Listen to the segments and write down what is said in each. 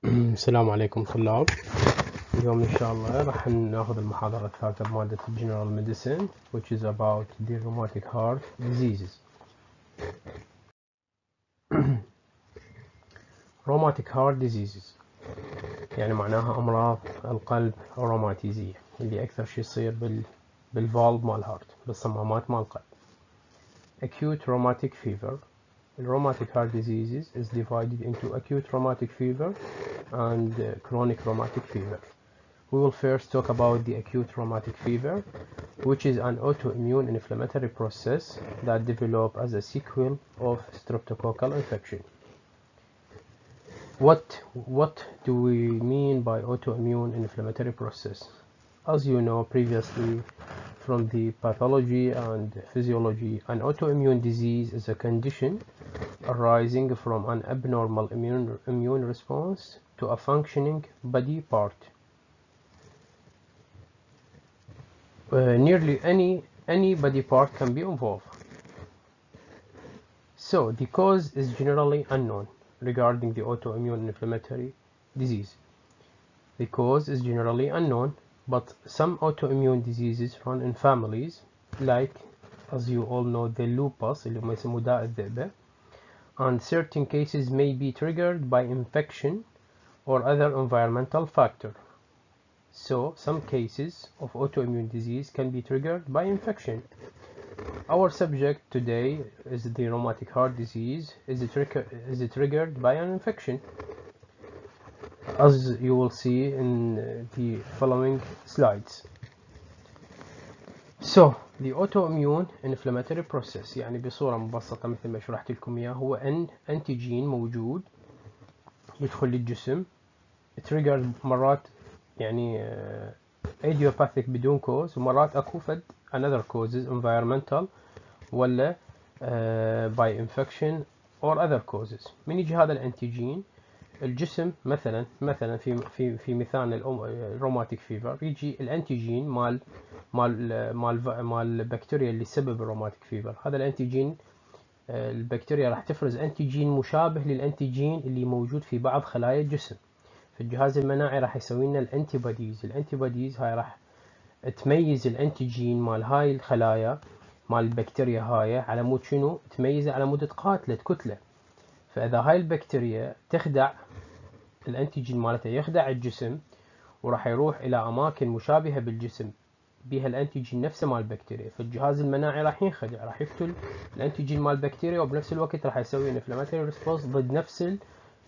السلام عليكم طلاب. اليوم إن شاء الله راح ناخذ المحاضرة الثالثة بمادة General Medicine which is about the rheumatic heart diseases. rheumatic heart diseases يعني معناها أمراض القلب الروماتيزية اللي أكثر شيء يصير بالفالف مال الهارت، بالصمامات مال القلب. Acute rheumatic fever. Rheumatic heart diseases is divided into acute rheumatic fever and chronic rheumatic fever. We will first talk about the acute rheumatic fever, which is an autoimmune inflammatory process that develops as a sequel of streptococcal infection. What do we mean by autoimmune inflammatory process? As you know previously from the pathology and physiology, an autoimmune disease is a condition arising from an abnormal immune response to a functioning body part. Nearly any body part can be involved. So the cause is generally unknown regarding the autoimmune inflammatory disease. The cause is generally unknown, but some autoimmune diseases run in families, like, as you all know, the lupus اللي هم يسموه داء الذئبة, and certain cases may be triggered by infection or other environmental factor. So some cases of autoimmune disease can be triggered by infection. Our subject today is the rheumatic heart disease. Is it triggered by an infection? As you will see in the following slides. So the autoimmune inflammatory process يعني بصورة مبسطة مثل ما شرحت لكم إياه هو أن أنتيجين موجود يدخل للجسم تريجر مرات يعني idiopathic بدون cause، ومرات أكو فد another causes environmental ولا by infection or other causes. من يجي هذا الأنتيجين الجسم مثلا في مثال الروماتيك فيفر يجي الأنتيجين مال البكتيريا اللي سبب الروماتيك فيفر. هذا الأنتيجين البكتيريا راح تفرز أنتيجين مشابه للأنتيجين اللي موجود في بعض خلايا الجسم. الجهاز المناعي راح يسوي لنا الانتيبوديز هاي راح تميز الانتيجين مال هاي الخلايا مال البكتيريا هاي على مود شنو؟ تميزه على مود تقاتله تكتله. فاذا هاي البكتيريا تخدع الانتيجين مالتها يخدع الجسم وراح يروح الى اماكن مشابهه بالجسم بها الانتيجين نفسه مال البكتيريا، فالجهاز المناعي راح ينخدع، راح يقتل الانتيجين مال البكتيريا وبنفس الوقت راح يسوي انفلاماتوري ريسبونس ضد نفس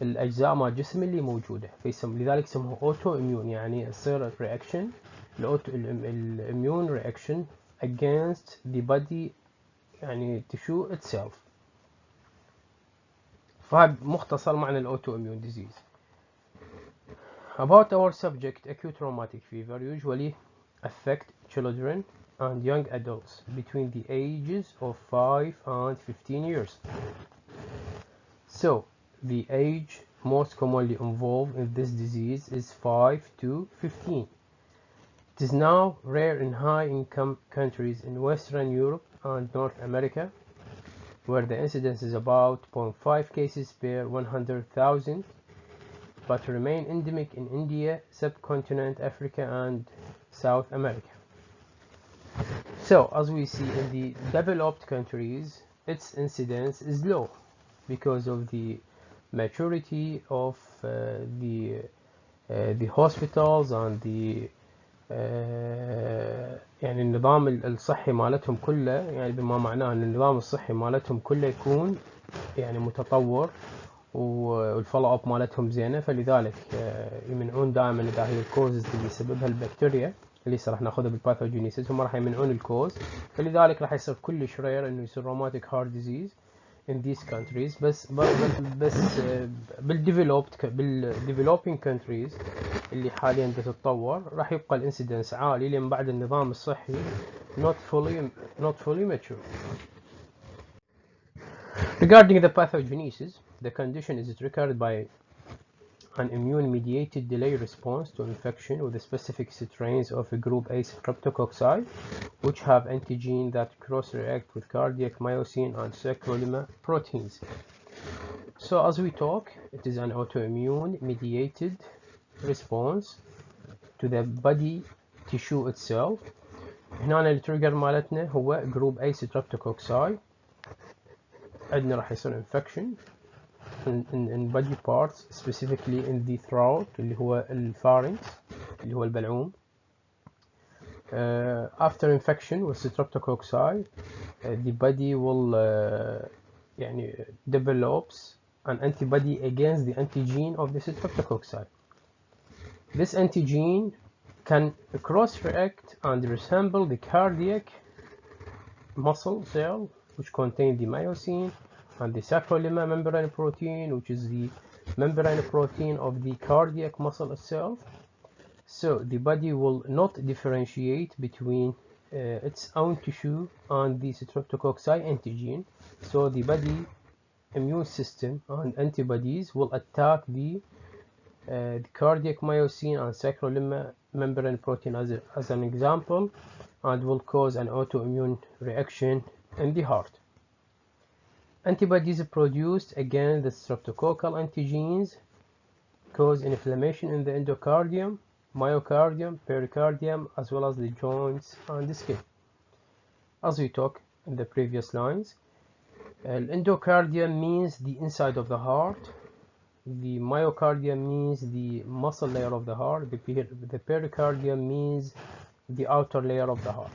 الاجزاء مال الجسم اللي موجوده، لذلك يسموه اوتو اميون، يعني يصير رياكشن الاميون رياكشن against the body يعني tissue itself. فهذا مختصر معنى الاوتو اميون ديزيز. About our subject, acute rheumatic fever usually affect children and young adults between the ages of 5 and 15 years. So the age most commonly involved in this disease is 5 to 15. It is now rare in high-income countries in Western Europe and North America, where the incidence is about 0.5 cases per 100,000, but remain endemic in India, subcontinent Africa, and South America. So, as we see in the developed countries, its incidence is low because of the maturity of the hospitals and the يعني النظام الصحي مالتهم كله، يعني بما معناه ان النظام الصحي مالتهم كله يكون يعني متطور والفولو اب مالتهم زينه، فلذلك يمنعون دائما اذا هي الكوزز اللي يسببها البكتيريا اللي راح ناخذها بالباثوجينيسيس هم راح يمنعون الكوز، فلذلك راح يصير كلش رير انه يصير روماتيك هارت ديزيز in these countries. بس بالديفلوبينج countries اللي حاليا تتطور راح يبقى الانسيدنس عالي لان بعد النظام الصحي not fully mature. Regarding the pathogenesis, the condition is triggered by an immune-mediated delay response to infection with the specific strains of a group A streptococci, which have antigen that cross-react with cardiac myosin and sarcolemma proteins. So as we talk, it is an autoimmune mediated response to the body tissue itself. هنا التريجر مالتنا هو جروب A streptococci. عندنا راح يصير infection in body parts, specifically in the throat اللي هو الفارنكس اللي هو البلعوم. After infection with streptococci, the body will يعني develops an antibody against the antigen of the streptococci. This antigen can cross-react and resemble the cardiac muscle cell, which contain the myosin, and the sacroiliac membrane protein, which is the membrane protein of the cardiac muscle itself. So the body will not differentiate between its own tissue and the streptococci antigen. So the body immune system and antibodies will attack the cardiac myosin and sacroiliac membrane protein as an example, and will cause an autoimmune reaction in the heart. Antibodies produced against the streptococcal antigens cause inflammation in the endocardium, myocardium, pericardium, as well as the joints and the skin. As we talked in the previous lines, endocardium means the inside of the heart, the myocardium means the muscle layer of the heart, the pericardium means the outer layer of the heart.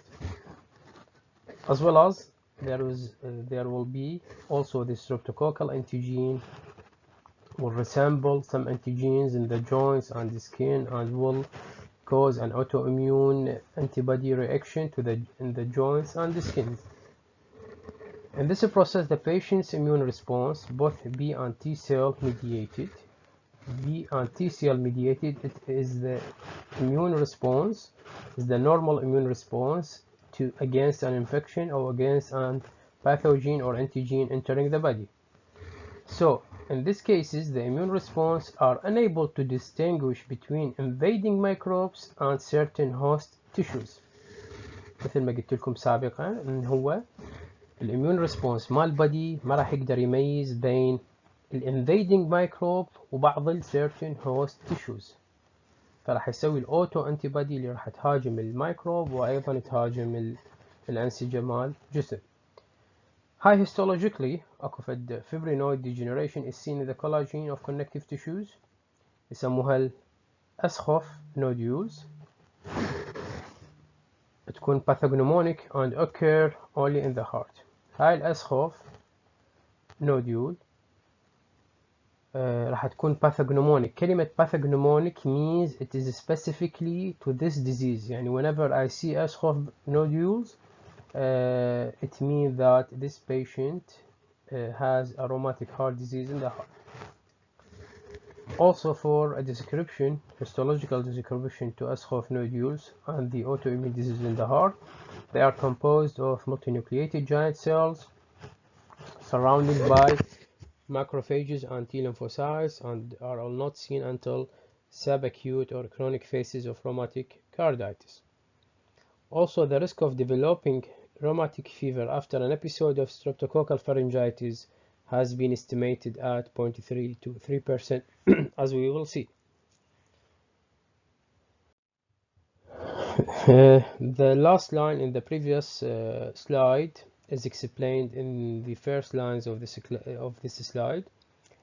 As well as there will be also the streptococcal antigen will resemble some antigens in the joints and the skin and will cause an autoimmune antibody reaction in the joints and the skin. In this process, the patient's immune response, both B and T cell mediated. B and T cell mediated, it is the immune response, is the normal immune response against an infection or against an pathogen or antigen entering the body. So in these cases, the immune response are unable to distinguish between invading microbes and certain host tissues. مثل ما قلت لكم سابقا ان هو الاميون ريسبونس مال البادي ما راح يقدر يميز بين الانفيدنج مايكروب وبعض السيرتن هوست تيشوز، فراح يسوي الاوتو انتي بادي اللي راح تهاجم الميكروب وايضا تهاجم الانسجه مال الجسم. هاي histologically اكو فد fibrinoid degeneration is seen in the collagen of connective tissues يسموها الاسخف nodules. تكون pathognomonic and occur only in the heart. هاي الأسخف nodule راح تكون pathognomonic. كلمة pathognomonic means it is specifically to this disease. يعني whenever I see أسخف nodules it means that this patient has a rheumatic heart disease in the heart. Also for a description, histological description to askhaf nodules and the autoimmune disease in the heart, they are composed of multinucleated giant cells surrounded by macrophages and T lymphocytes and are all not seen until subacute or chronic phases of rheumatic carditis. Also, the risk of developing rheumatic fever after an episode of streptococcal pharyngitis has been estimated at 0.3 to 3%, as we will see. The last line in the previous slide is explained in the first lines of this slide.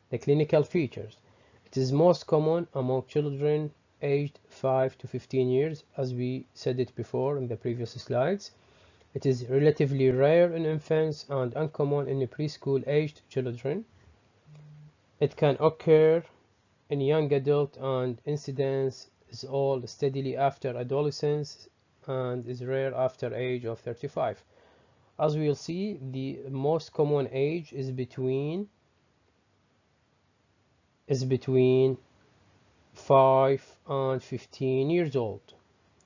The clinical features. It is most common among children aged 5 to 15 years, as we said it before in the previous slides. It is relatively rare in infants and uncommon in preschool-aged children. It can occur in young adult and incidence is all steadily after adolescence and is rare after age of 35. As we will see, the most common age is between 5 and 15 years old.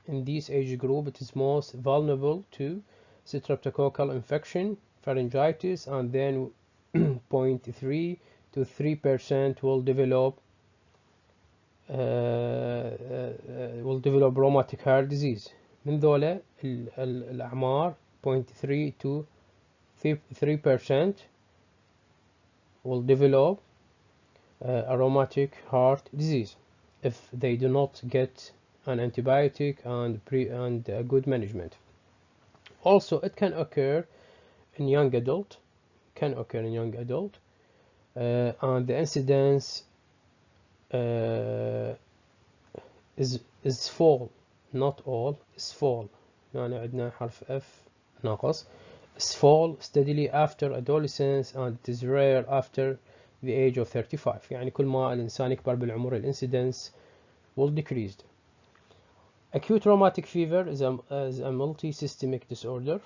In this age group, it is most vulnerable to streptococcal infection, pharyngitis, and then 0.3 to 3% will develop rheumatic heart disease. من ذولا الأعمار 0.3 to 3% will develop a rheumatic heart disease if they do not get an antibiotic and good management. Also, it can occur in young adult, and the incidence is fall, not all, is fall. يعني عندنا حرف F ناقص is fall steadily after adolescence and it is rare after the age of 35. يعني كل ما الإنسان يكبر بالعمر الانسيدنس will decrease. Acute rheumatic fever is a multi-systemic disorder.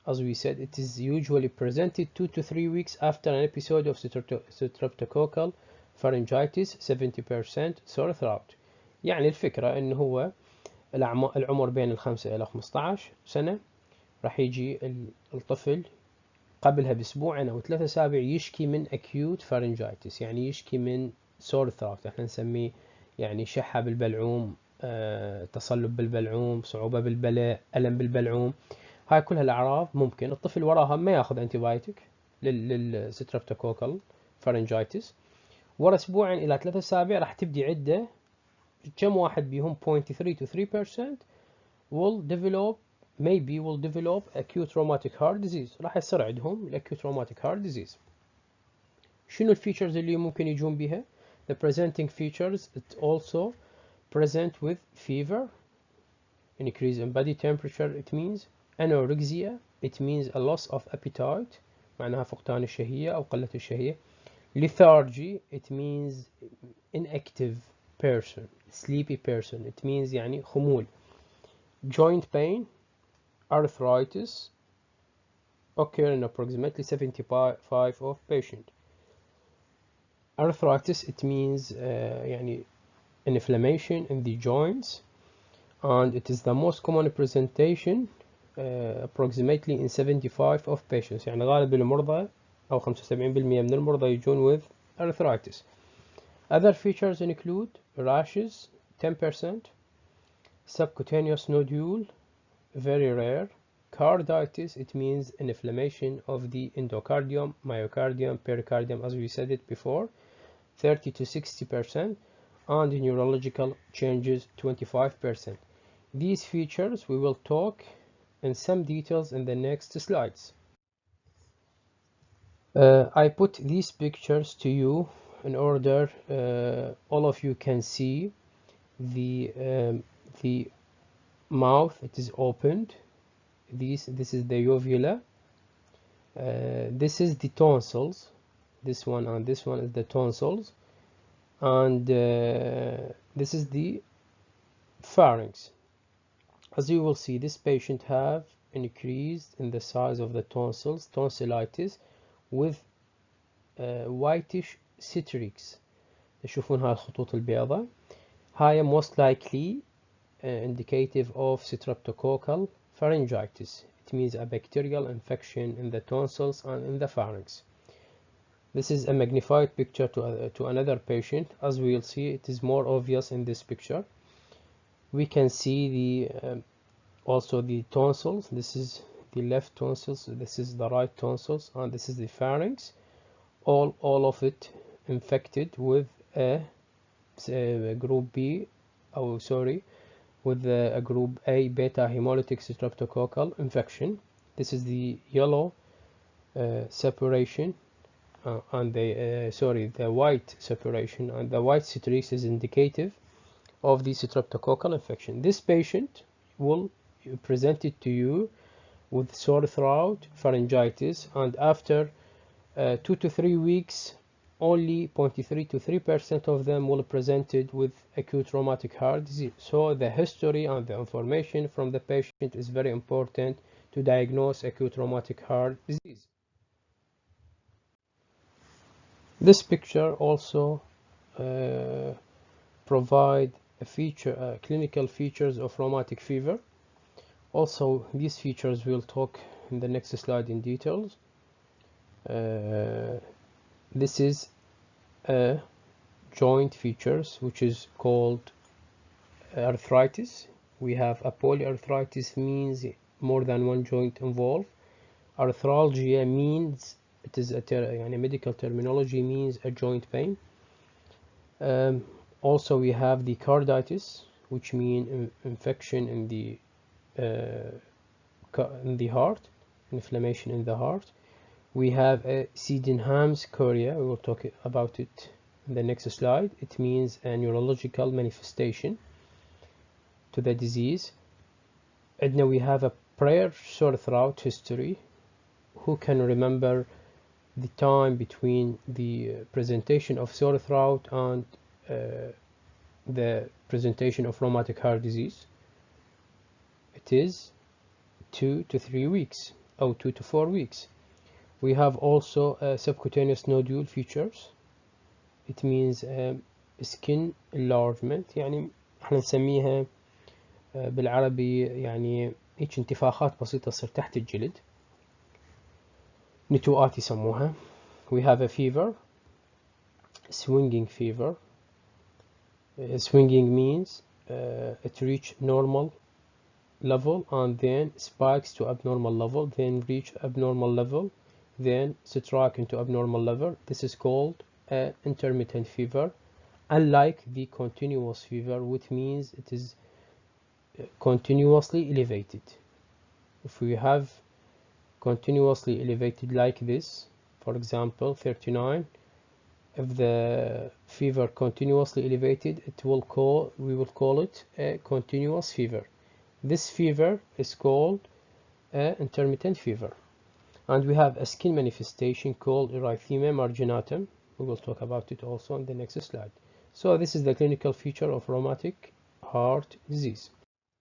As we said, it is usually presented 2 to 3 weeks after an episode of streptococcal pharyngitis 70% sore throat. يعني الفكرة إنه هو العمر بين 5 إلى 15 سنة راح يجي الطفل قبلها بأسبوعين أو 3 أسابيع يشكي من acute pharyngitis، يعني يشكي من sore throat، احنا نسميه يعني شحة بالبلعوم، تصلب بالبلعوم، صعوبة بالبلع، ألم بالبلعوم. هاي كلها الأعراض ممكن الطفل وراها ما ياخذ انتيبايوتيك للستريبتوكوكال فارنجايتس، ورا أسبوعين إلى 3 أسابيع راح تبدي عدة كم واحد بيهم 0.3 to 3% will develop acute rheumatic heart disease، راح يصير عندهم acute rheumatic heart disease. شنو الفيتشرز اللي ممكن يجون بها؟ The presenting features it also present with fever, increase in body temperature, it means anorexia, it means a loss of appetite، معناها فقدان الشهية أو قلة الشهية. Lethargy, it means inactive person, sleepy person, it means يعني خمول. Joint pain, arthritis occur in approximately 75% of patients. Arthritis, it means يعني inflammation in the joints, and it is the most common presentation approximately in 75% of patients. يعني غالب المرضى أو 75% من المرضى يجون with arthritis. Other features include rashes 10%, subcutaneous nodule very rare, carditis, it means an inflammation of the endocardium, myocardium, pericardium, as we said it before, 30 to 60%, and neurological changes 25%. These features we will talk in some details in the next slides. I put these pictures to you in order all of you can see the mouth, it is opened. This is the uvula. This is the tonsils. This one and this one is the tonsils, and this is the pharynx. As you will see, this patient have increased in the size of the tonsils, tonsillitis, with whitish citrix. تشوفون هاي الخطوط البيضاء، هاي most likely indicative of streptococcal pharyngitis. It means a bacterial infection in the tonsils and in the pharynx. This is a magnified picture to another patient. As we will see, it is more obvious in this picture. We can see also the tonsils. This is the left tonsils, this is the right tonsils, and this is the pharynx. All of it infected with a group B, with a group A beta hemolytic streptococcal infection. This is the yellow separation and the white separation, and the white citrix is indicative of the streptococcal infection. This patient will present it to you with sore throat, pharyngitis, and after 2 to 3 weeks only 0.3 to 3% of them will presented with acute rheumatic heart disease. So the history and the information from the patient is very important to diagnose acute rheumatic heart disease. This picture also provide clinical features of rheumatic fever. Also, these features we'll talk in the next slide in details. This is a joint features which is called arthritis. We have a polyarthritis, means more than one joint involved. Arthralgia means, it is a medical terminology, means a joint pain. Also we have the carditis, which mean infection in the heart, inflammation in the heart. We have a Sydenham's chorea. We will talk about it in the next slide. It means a neurological manifestation to the disease. And now we have a prior sore throat history. Who can remember the time between the presentation of sore throat and the presentation of rheumatic heart disease? It is 2 to 3 weeks, or 2 to 4 weeks. We have also subcutaneous nodule features. It means skin enlargement. يعني احنا نسميها بالعربي يعني هيك انتفاخات بسيطة تصير تحت الجلد، نتوءات يسموها. We have a fever, swinging fever. Swinging means it reach normal level and then spikes to abnormal level, then reach abnormal level, then strike into abnormal level. This is called intermittent fever, unlike the continuous fever, which means it is continuously elevated. If we have continuously elevated like this, for example 39, if the fever continuously elevated, we will call it a continuous fever. This fever is called intermittent fever. And we have a skin manifestation called erythema marginatum. We will talk about it also in the next slide. So this is the clinical feature of rheumatic heart disease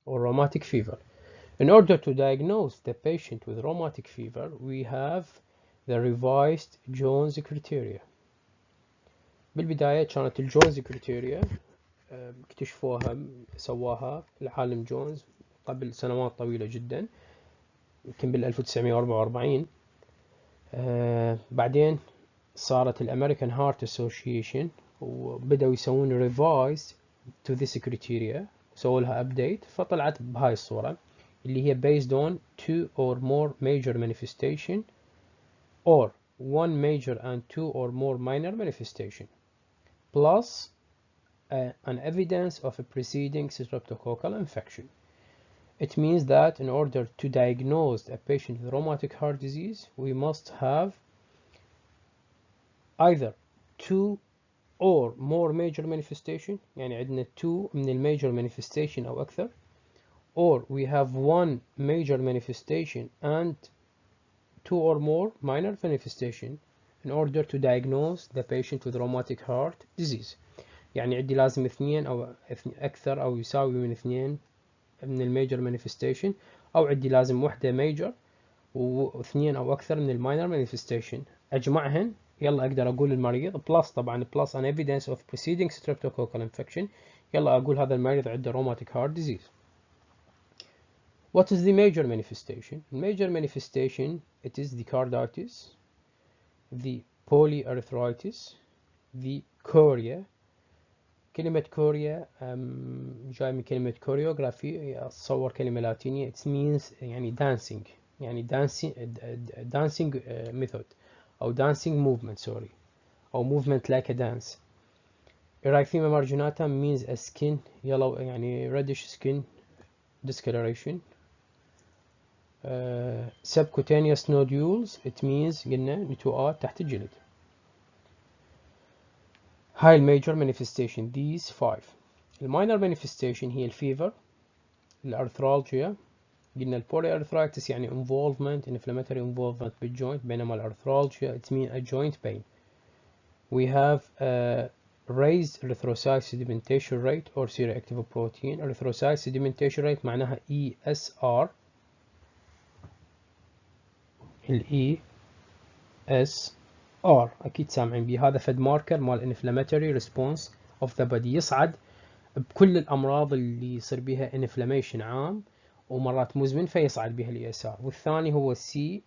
or rheumatic fever. In order to diagnose the patient with rheumatic fever, we have the revised Jones criteria. بالبداية كانت الجونز كريتيريا اكتشفوها سواها العالم جونز قبل سنوات طويلة جدا، يمكن بال 1944. بعدين صارت الامريكان هارت اسوشيشن وبدأوا يسوون ريفايز to this criteria، سووا لها update، فطلعت بهاي الصورة اللي هي based on 2 or more major manifestation or 1 major and 2 or more minor manifestation plus an evidence of a preceding streptococcal infection. It means that in order to diagnose a patient with rheumatic heart disease, we must have either 2 or more major manifestation، يعني عندنا 2 من الميجر manifestation أو أكثر، or we have 1 major manifestation and 2 or more minor manifestation in order to diagnose the patient with rheumatic heart disease. يعني عندي لازم 2 أو أكثر أو يساوي من 2 من الميجر مانيفستيشن، او عندي لازم وحده ميجر واثنين او اكثر من الماينر مانيفستيشن، اجمعهن يلا اقدر اقول للمريض بلس طبعا بلس an evidence of preceding streptococcal infection، يلا اقول هذا المريض عنده rheumatic heart disease. What is the major manifestation? Major manifestation, it is the carditis, the polyarthritis, the chorea. كلمة كوريا جاي من كلمة كوريوغرافي، أتصور كلمة لاتينية. It means يعني dancing، يعني dancing method أو dancing movement sorry، أو movement like a dance. Erythema marginatum means a skin yellow يعني reddish skin discoloration. Subcutaneous nodules, it means قلنا نتوءات تحت الجلد. هاي الميجر manifestation these 5. الماينر manifestation هي الفيفر، الارثرالجيا، قلنا البوليارثرايتس يعني involvement inflammatory involvement بالجوينت، بينما الارثرالجيا it means a joint pain. We have a raised erythrocyte sedimentation rate or C-reactive protein. erythrocyte sedimentation rate معناها ESR، ال ESR اكيد سامعين بيه، هذا فد ماركر مال inflammatory response of the body، يصعد بكل الامراض اللي يصير بها inflammation عام ومرات مزمن فيصعد بها الاي اس ار. والثاني هو السي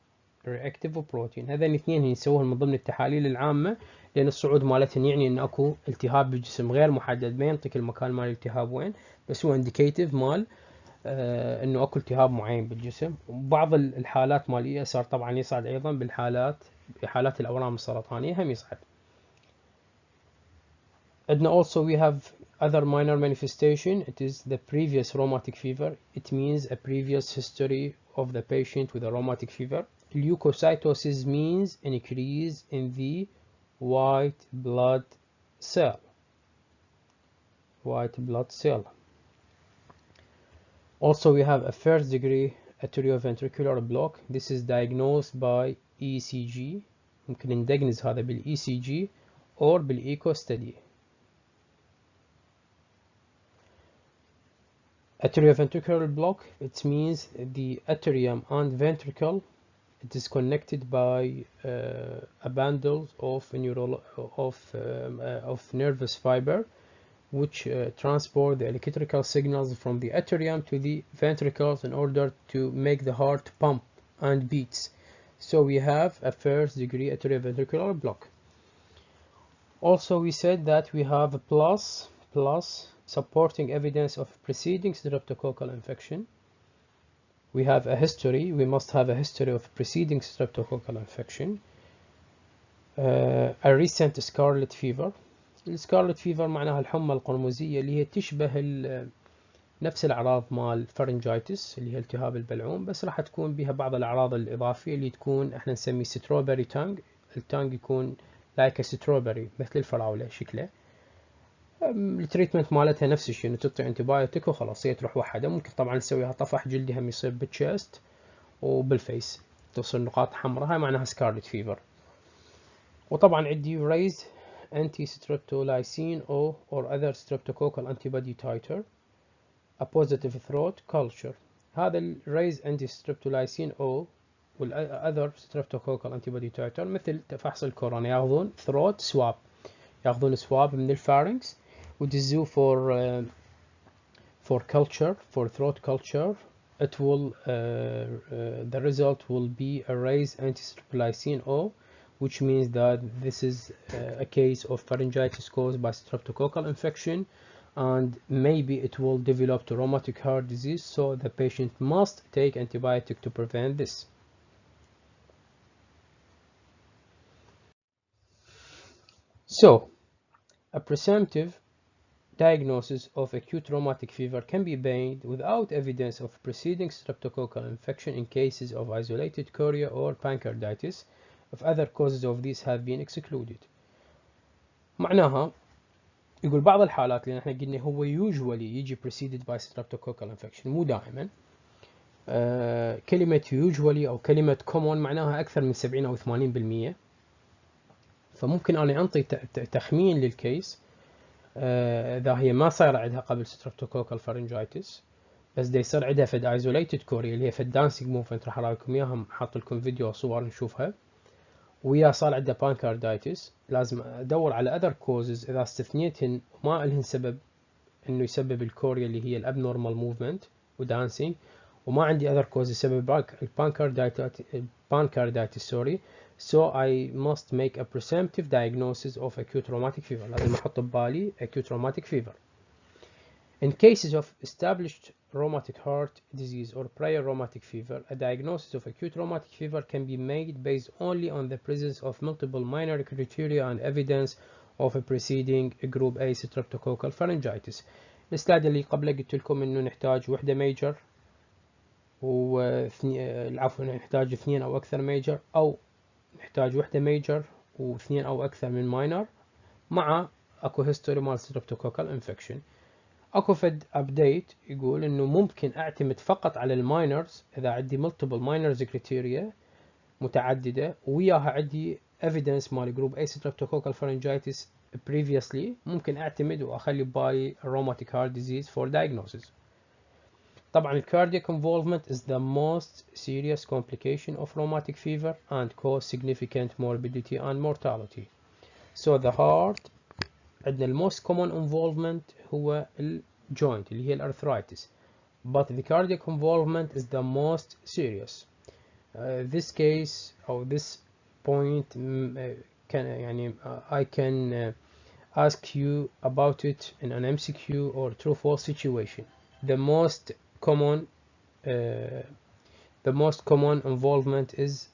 رياكتيف بروتين. هذين الاثنين نسويهم من ضمن التحاليل العامه، لان الصعود مالتهن يعني ان اكو التهاب بالجسم غير محدد، ما ينطيك المكان مال الالتهاب وين، بس هو انديكيتيف مال انه اكو التهاب معين بالجسم. وبعض الحالات مال الاي اس ار طبعا يصعد ايضا بحالات الاورام السرطانيه هم يصعد. And also we have other minor manifestation. It is the previous rheumatic fever. It means a previous history of the patient with a rheumatic fever. Leukocytosis means an increase in the white blood cell. Also we have a first degree arterioventricular block. This is diagnosed by ECG. ممكن ندقنز هذا بالECG or بالإيكو study. Arterioventricular block, it means the atrium and ventricle, it is connected by a bundle of nervous fiber which transport the electrical signals from the atrium to the ventricles in order to make the heart pump and beats. So we have a first degree arterioventricular block. Also we said that we have a plus supporting evidence of preceding streptococcal infection. We have a history. We must have a history of preceding streptococcal infection. A recent scarlet fever. السكارلت فيفر معناها الحمى القرمزية اللي هي تشبه نفس الأعراض مال فارنجايتس اللي هي التهاب البلعوم، بس راح تكون بها بعض الأعراض الإضافية اللي تكون احنا نسميه ستروبري تانج. التانج يكون لايك ستروبري مثل الفراولة شكله. التريتمنت مالتها نفس الشيء، انه تعطي انتبايوتيك وخلاص هي تروح وحده. ممكن طبعا نسويها طفح جلدي هم يصير بالتشست وبالفيس توصل نقاط حمراء، هاي معناها سكارلت فيفر. وطبعا عندي raised anti-streptolysin or other streptococcal antibody titer, a positive throat culture. هذا ال raised anti-streptolysin O وال other streptococcal antibody titer مثل فحص الكورونا، ياخذون throat swab، ياخذون swab من الفارنكس ودزوه for culture, for throat culture. It will the result will be a raised anti-streptolysin O, which means that this is a case of pharyngitis caused by streptococcal infection, and maybe it will develop to rheumatic heart disease, so the patient must take antibiotic to prevent this. So a presumptive diagnosis of acute rheumatic fever can be made without evidence of preceding streptococcal infection in cases of isolated chorea or pancreatitis if other causes of this have been excluded. معناها يقول بعض الحالات اللي احنا قلنا هو usually يجي preceded by streptococcal infection، مو دائما. كلمة usually أو كلمة common معناها أكثر من 70 أو 80%. فممكن أنا أنطي تخمين للكيس إذا هي ما صار عندها قبل streptococcal pharyngitis، بس دا يصير عندها فد isolated chorea اللي هي فد dancing movement، راح أراكم إياها، حاط لكم فيديو وصور نشوفها، ويا صار عندها pancreatitis. لازم أدور على other causes إذا استثنيتهن وما لهن سبب إنه يسبب الكوريا اللي هي الابنورمال موفمنت ودانسينج، وما عندي other causes يسبب pancreatitis sorry. So I must make a presumptive diagnosis of acute rheumatic fever. لازم أحط ببالي acute rheumatic fever. In cases of established rheumatic heart disease or prior rheumatic fever, a diagnosis of acute rheumatic fever can be made based only on the presence of multiple minor criteria and evidence of a preceding group A streptococcal pharyngitis. السلايد اللي قبله قلت لكم انه نحتاج وحده ميجر عفوا نحتاج اثنين او اكثر ميجر، او نحتاج وحده ميجر واثنين او اكثر من ماينر مع اكو هيستوري مال streptococcal infection. اكو فد ابديت يقول انه ممكن اعتمد فقط على الماينرز اذا عندي multiple minors criteria متعدده وياها عندي evidence مال جروب A streptococcal pharyngitis previously، ممكن اعتمد واخلي ببالي rheumatic heart disease for diagnosis. طبعا cardiac involvement is the most serious complication of rheumatic fever and cause significant morbidity and mortality. So the heart عندنا most common involvement هو الجوينت اللي هي الارثرايتس، but the cardiac involvement is the most serious. This case or this point can يعني I can ask you about it in an MCQ or true false situation. The most common involvement is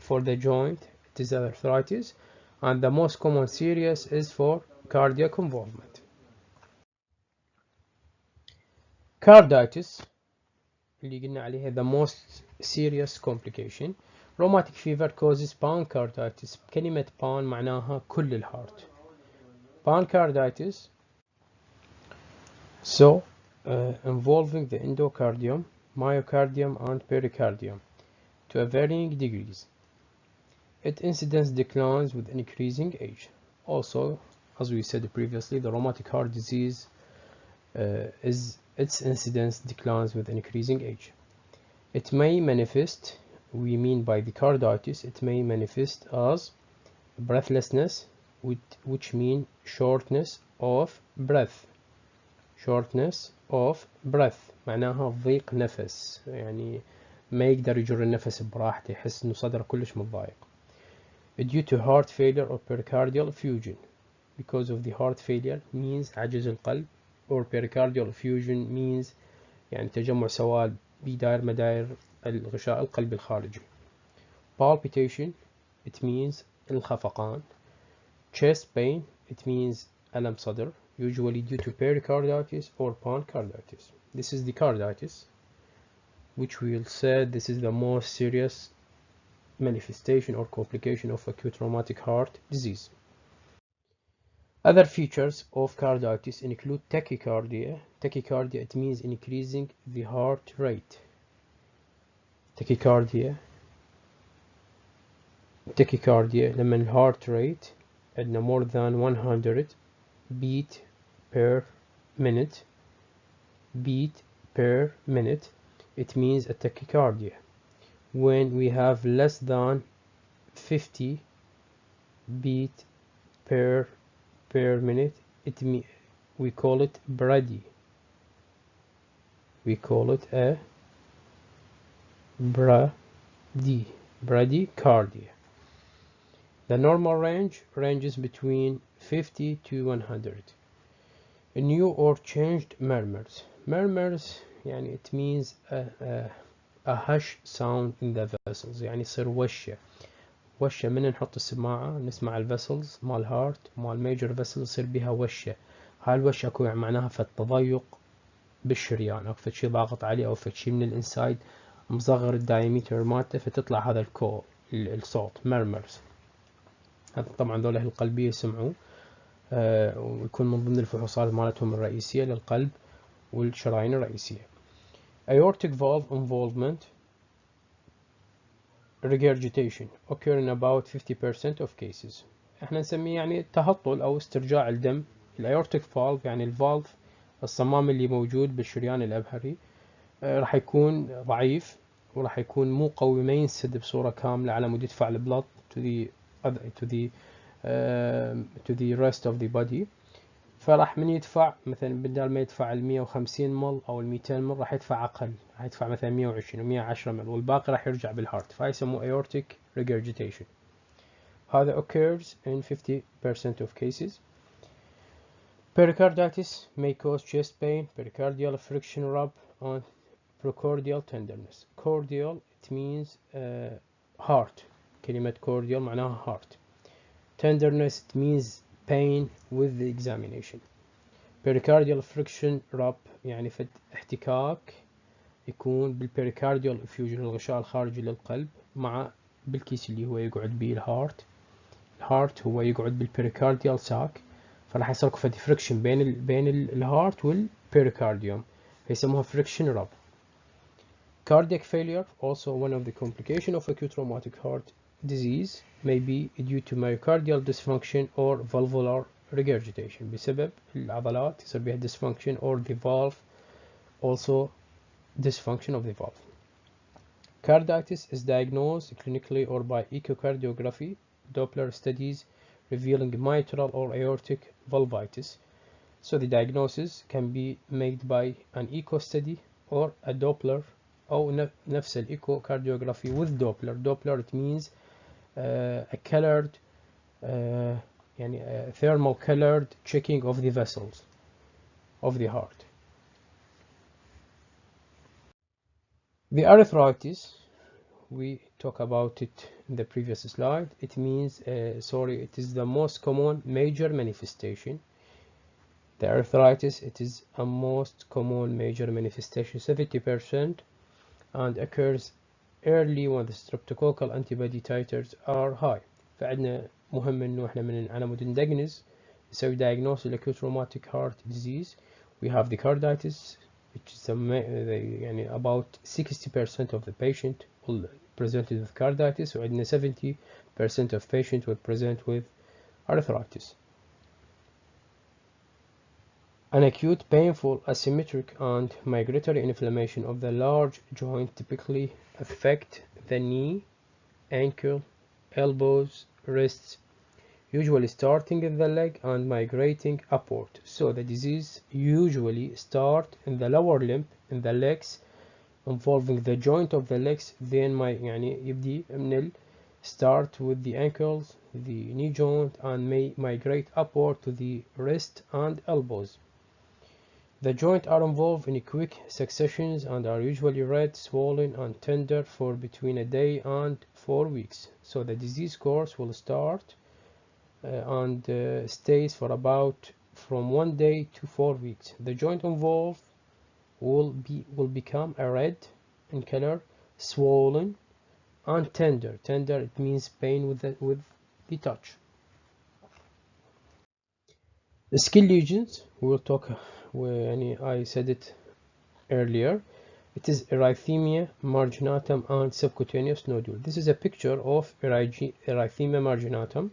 for the joint, it is arthritis, and the most common serious is for cardiac involvement. Carditis اللي قلنا عليها the most serious complication. Rheumatic fever causes pancarditis. كلمة pan معناها كل الهارت. Pancarditis involving the endocardium, myocardium and pericardium to a varying degrees. Its incidence declines with increasing age. Also, as we said previously, the rheumatic heart disease its incidence declines with increasing age. It may manifest, we mean by the carditis, it may manifest as breathlessness, which means shortness of breath. Shortness of breath معناها ضيق نفس، يعني ما يقدر يجر النفس براحته، يحس انه صدره كلش متضايق. Due to heart failure or pericardial effusion. Because of the heart failure means عجز القلب، or pericardial effusion means يعني تجمع سوائل بدائر مدائر الغشاء القلبي الخارجي. Palpitation it means الخفقان. Chest pain it means ألم صدر, usually due to pericarditis or pancarditis. This is the carditis, which we will say this is the most serious manifestation or complication of acute rheumatic heart disease. Other features of carditis include tachycardia. Tachycardia it means increasing the heart rate. Tachycardia لما الهارت rate عندنا more than 100 beat per minute. It means a tachycardia. When we have less than 50 beat per minute, we call it brady. We call it a bradycardia. The normal range ranges between 50 to 100. New or changed murmurs. Murmurs يعني it means a hush sound in the vessels، يعني يصير وشة من نحط السماعة نسمع الفيسلز مال هارت مال ميجر فيسل يصير بها وشة. هاي الوشة اكو معناها فالتضيق بالشريان، او فشي ضاغط عليه، او فشي من الانسايد مصغر الدايمتر مالته فتطلع هذا الكول الصوت murmurs. هذا طبعا ذولا القلبية يسمعوه، ويكون من ضمن الفحوصات مالتهم الرئيسية للقلب والشرايين الرئيسية. Aortic valve involvement regurgitation occur in about 50% of cases. احنا نسميه يعني تهطل او استرجاع الدم. الايورتيك فالف يعني الفالف الصمام اللي موجود بالشريان الابهري راح يكون ضعيف وراح يكون مو قوي، ما ينسد بصورة كاملة على مود يدفع البلد to the rest of the body. فراح من يدفع مثلا بدل ما يدفع 150 مل او 200 مل راح يدفع اقل، راح يدفع مثلا 120 و 110 مل، والباقي راح يرجع بالهارت، فيسموه aortic regurgitation. هذا occurs in 50% of cases. Pericarditis may cause chest pain, pericardial friction rub and precordial tenderness. Cordial it means heart. كلمة cordial معناها heart. Tenderness it means pain with the examination. Pericardial friction rub يعني فد احتكاك يكون بالبريكارديال effusion الغشاء الخارجي للقلب مع بالكيس اللي هو يقعد به الهارت هو يقعد بالبريكارديال ساك، فراح يصير فد فريكشن بين الهارت والبريكارديوم فيسموها friction rub. Cardiac failure also one of the complications of acute rheumatic heart disease may be due to myocardial dysfunction or valvular regurgitation. بسبب العضلات يصير بها dysfunction or the valve also dysfunction of the valve. Carditis is diagnosed clinically or by echocardiography, Doppler studies revealing mitral or aortic valvitis. So the diagnosis can be made by an echo study or a Doppler أو نفس echocardiography with Doppler. Doppler it means a colored يعني thermal colored checking of the vessels of the heart. The arthritis we talk about it in the previous slide. It means, it is the most common major manifestation. The arthritis, it is a most common major manifestation, 70%, and occurs early when the streptococcal antibody titers are high. فعندنا مهم إنه إحنا من على مود ندقنز نسوي diagnosis acute rheumatic heart disease. We have the carditis, which is يعني about 60% of the patient will present with carditis, وعندنا 70% of patients will present with arthritis. An acute, painful, asymmetric, and migratory inflammation of the large joint typically affect the knee, ankle, elbows, wrists, usually starting in the leg and migrating upward. So the disease usually starts in the lower limb, in the legs, involving the joint of the legs, then يعني يبدي من start with the ankles, the knee joint, and may migrate upward to the wrist and elbows. The joints are involved in quick successions and are usually red, swollen, and tender for between a day and 4 weeks. So the disease course will start and stays for about from 1 day to 4 weeks. The joint involved will become a red in color, swollen, and tender. Tender, it means pain with the touch. The skin lesions, we'll talk. I said it earlier. It is erythema marginatum and subcutaneous nodule. This is a picture of erythema marginatum.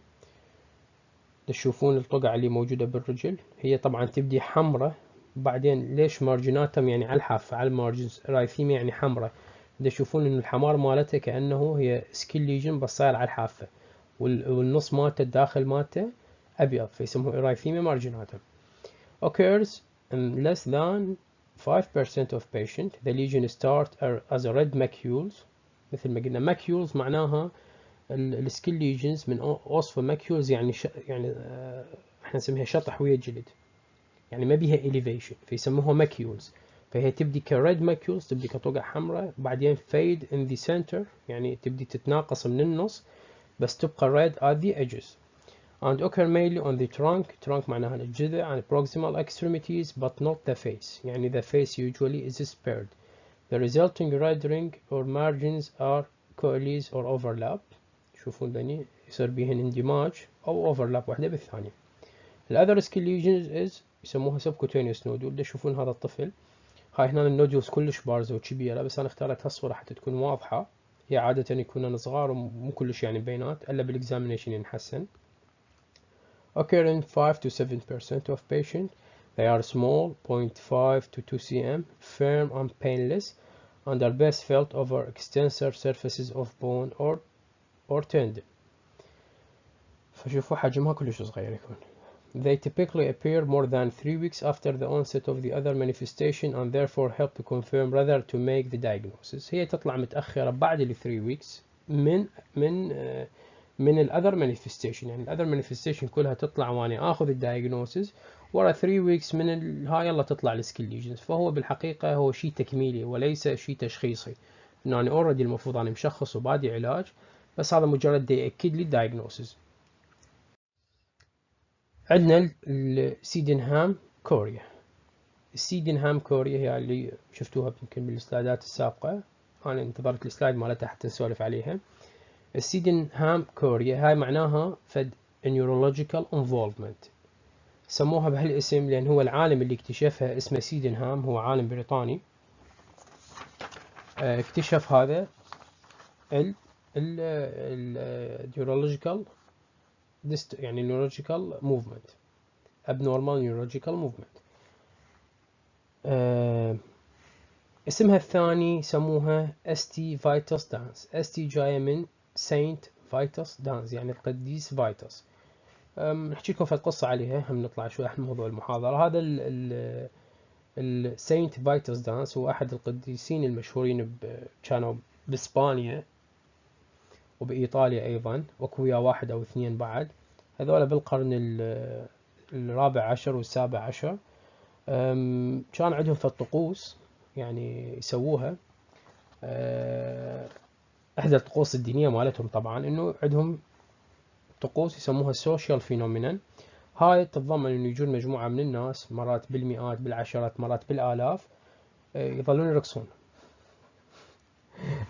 تشوفون الطقع اللي موجودة بالرجل، هي طبعا تبدي حمراء، بعدين ليش مارجناتم يعني على الحافة على المارجنز، erythema يعني حمراء. تشوفون إنه الحمار مالته كأنه هي سكين ليجن بس صاير على الحافة، والنص مالته الداخل مالته أبيض، فيسموه erythema marginatum. Occurs in less than 5% of patients. The lesion start as a red macules. مثل ما قلنا macules معناها السكين ليجنز من وصف macules يعني احنا نسميها شطح ويا جلد، يعني ما بيها elevation فيسموها macules. فهي تبدي كred macules، تبدي كطقع حمراء، بعدين fade in the center يعني تبدي تتناقص من النص بس تبقى red at the edges. And occur mainly on the trunk معناها الجذع and proximal extremities but not the face. يعني the face usually is spared. The resulting red ring or margins are coalesce or overlap. شوفون ذني يصير بيهن اندماج أو overlap واحدة بالثانية. The other skin lesions is يسموها subcutaneous nodule. تشوفون هذا الطفل، هاي هنا النودولز كلش بارزة وكبيرة، بس أنا اختارت هالصورة حتى تكون واضحة. هي عادة يكونون صغار ومو كلش يعني بينات، إلا بالإكزامينيشن ينحسن. Occur in 5 to 7% of patients. They are small, 0.5 to 2 cm, firm and painless, and are best felt over extensor surfaces of bone or tendon. فشوفوا حجمها كلش صغير يكون. They typically appear more than 3 weeks after the onset of the other manifestation and therefore help to confirm rather to make the diagnosis. هي تطلع متأخرة بعد ال 3 weeks من الأذر مانيفستيشن، يعني الأذر مانيفستيشن كلها تطلع وأنا آخذ الدايجنوسيس ورا 3 ويكس من هاي يلا تطلع السكين ليجنز. فهو بالحقيقة هو شيء تكميلي وليس شيء تشخيصي، إنه أنا أوريدي المفروض أنا مشخص وبادي علاج، بس هذا مجرد يأكد لي الدايجنوسيس. عندنا السيدنهام كوريا. السيدنهام كوريا هي اللي شفتوها يمكن بالسلايدات السابقة، أنا انتظرت السلايد مالتها حتى نسولف عليها. السيدنهام كوريا هاي معناها فد neurological involvement. سموها بهالاسم لأن هو العالم اللي اكتشفها اسمه سيدنهام، هو عالم بريطاني اكتشف هذا neurological يعني neurological movement، abnormal neurological movement. اسمها الثاني سموها ST Vitus Dance. ST جاية من Saint Vitus Dance يعني القديس فايتس. نحكي لكم في القصة عليها، هم نطلع شوي عن موضوع المحاضرة. هذا السينت فايتس دانس هو أحد القديسين المشهورين كانوا بإسبانيا وبإيطاليا أيضا، وكويا واحد أو اثنين بعد، هذولا بالقرن الرابع عشر والسابع عشر. كان عندهم في الطقوس يعني يسووها إحدى الطقوس الدينية مالتهم طبعا إنه عندهم طقوس يسموها social phenomenon. هاي تتضمن إنه يجون مجموعة من الناس مرات بالمئات بالعشرات مرات بالآلاف يظلون يرقصون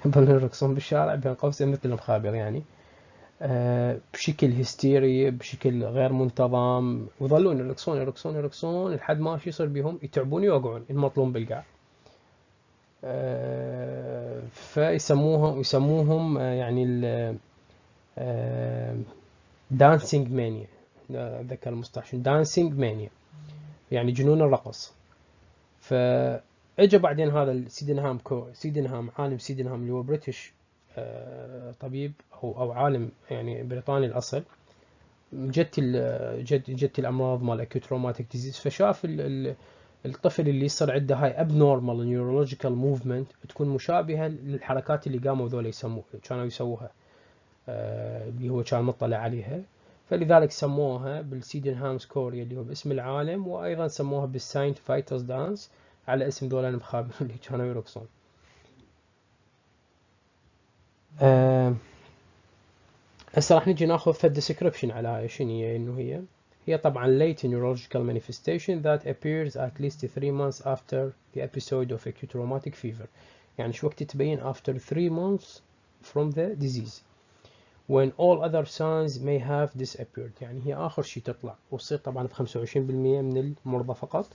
يظلون يرقصون بالشارع بين قوسين مثل المخابر يعني بشكل هستيري بشكل غير منتظم ويظلون يرقصون يرقصون يرقصون لحد ما شو يصير بهم يتعبون يوقعون يمطلون بالقاع. فيسموهم يعني ال دانسينج مانيا. ذكر المصطلح دانسينج مانيا يعني جنون الرقص. فاجى بعدين هذا سيدنهام عالم سيدنهام اللي هو بريتش طبيب او عالم يعني بريطاني الاصل. جت الامراض مال اكيوت روماتيك ديزيز فشاف الطفل اللي يصير عنده هاي ابنورمال نيورولوجيكال موفمنت تكون مشابهه للحركات اللي قاموا ذولا كانوا يسووها اللي هو كان مطلع عليها. فلذلك سموها بالسيدنهام سكوريا اللي هو باسم العالم وايضا سموها بالساينت فايترز دانس على اسم ذولا المخابر اللي كانوا يرقصون. هسه راح نجي ناخذ فد ديسكربشن على هاي شنو هي. انه هي طبعا late neurological manifestation that appears at least 3 months after the episode of acute rheumatic fever. يعني شو وقت تبين after 3 months from the disease when all other signs may have disappeared. يعني هي آخر شيء تطلع وتصير طبعا ب 25% من المرضى فقط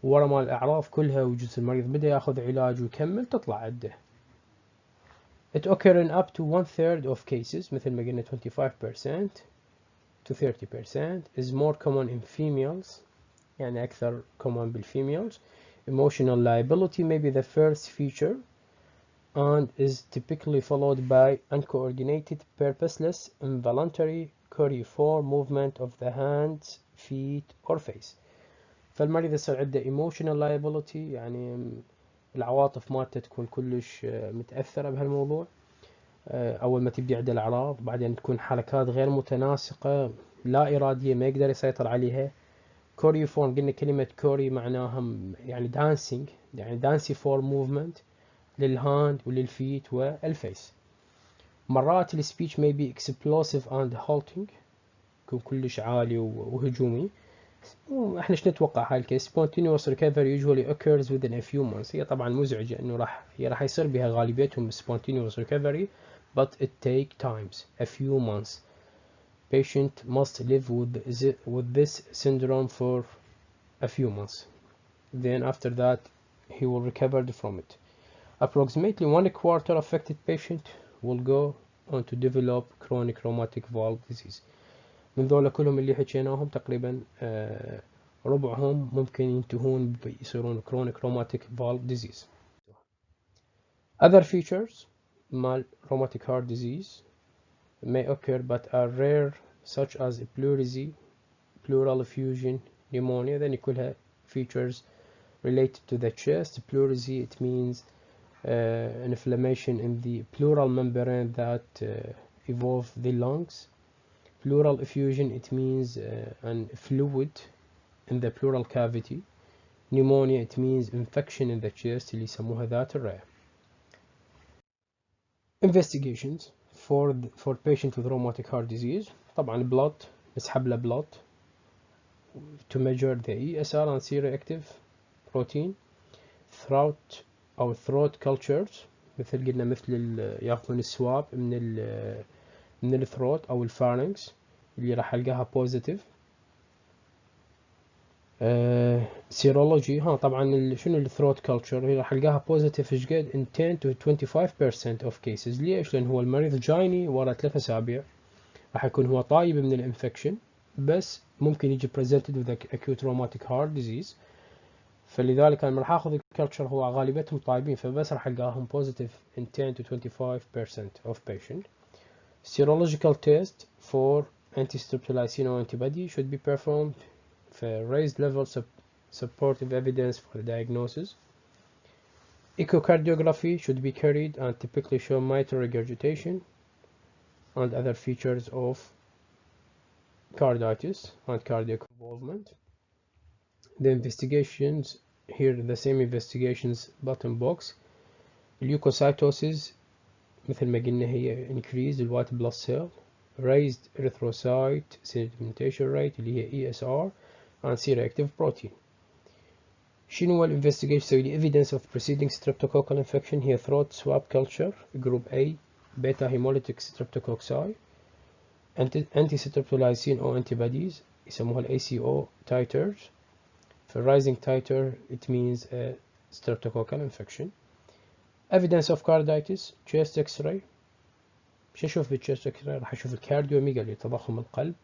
ورا ما الأعراض كلها وجزء المريض بدأ ياخذ علاج ويكمل تطلع عنده. It occurs in up to 1/3 of cases مثل ما قلنا 25% to 30% is more common in females يعني أكثر common بالfemales. Emotional liability may be the first feature and is typically followed by uncoordinated, purposeless, involuntary, choreiform movement of the hands, feet or face. فالمريض يصير عنده emotional liability يعني العواطف مالته تكون كلش متأثرة بهالموضوع أول ما تبدي عنده الأعراض. بعدين تكون حركات غير متناسقة لا إرادية ما يقدر يسيطر عليها. choreiform قلنا كلمة كوري معناها يعني dancing يعني dancing for movement للهاند وللفيت والفيس. مرات السبيتش may be explosive and halting يكون كلش عالي وهجومي. احنا ايش نتوقع هاي الكيس spontaneous recovery usually occurs within a few months. هي طبعا مزعجة انه راح يصير بها غالبيتهم spontaneous recovery but it take times a few months. Patient must live with this syndrome for a few months. Then after that he will recover from it. Approximately 1/4 affected patient will go on to develop chronic rheumatic valve disease. من ذولا كلهم اللي حكيناهم تقريبا ربعهم ممكن ينتهون يصيرون chronic rheumatic valve disease. Other features مال rheumatic heart disease may occur but are rare such as pleurisy, pleural effusion, pneumonia. then كلها features related to the chest. Pleurisy it means an inflammation in the pleural membrane that involve the lungs. Pleural effusion it means an fluid in the pleural cavity. Pneumonia it means infection in the chest اللي يسموها ذات الرئة. Investigations for patient with rheumatic heart disease طبعا blood نسحب له blood to measure the ESR and C-reactive protein. throat أو throat cultures مثل قلنا مثل ياخذون السواب من الثروت أو الفارنكس اللي راح ألقاها positive. سيرولوجي طبعا شنو الثروت كلتشر هي راح ألقاها positive ايش قد in 10 to 25% of cases. ليش؟ لأن هو المريض جايني ورا 3 أسابيع راح يكون هو طايب من الانفكشن بس ممكن يجي presented with acute rheumatic heart disease. فلذلك انا راح اخذ الكلتشر هو غالبيتهم طيبين فبس راح القاهم positive in 10 to 25% of patient. Serological test for anti-streptolysin antibody should be performed for raised levels of supportive evidence for the diagnosis. Echocardiography should be carried and typically show mitral regurgitation and other features of carditis and cardiac involvement. The investigations here the same investigations bottom box. Leukocytosis مثل ما قلنا هي increased الوايت بلاد سيل، raised erythrocyte sedimentation rate اللي هي ESR and C-reactive protein. شنو هو الانفستيجيشن؟ يسوي لي evidence of preceding streptococcal infection هي throat swab culture group A beta hemolytic streptococci anti-streptolysin or antibodies يسموها ال ACO titers. في rising titer it means a streptococcal infection. evidence of carditis chest x-ray. شو اشوف بالchest x-ray؟ راح اشوف الكارديوميجالي تضخم القلب،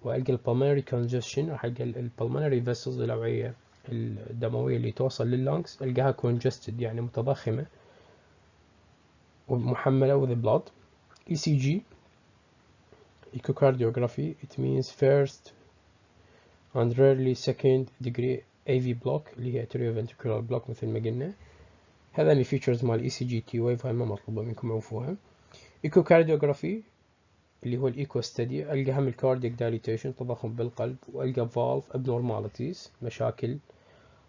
والقى البلمونري congestion، راح القى البلمونري vessels الأوعية الدموية اللي توصل لللانكس القاها congested يعني متضخمة ومحملة with blood. ECG echocardiography it means first and rarely second degree AV block اللي هي Arterioventricular Block مثل ما قلنا. هذا اللي features مال ECG T wave، هاي ما مطلوبة منكم عوفوها. echocardiography اللي هو الايكو ستدي القى هم الكاردياك دايليتيشن تضخم بالقلب، والقى فالف abnormalities مشاكل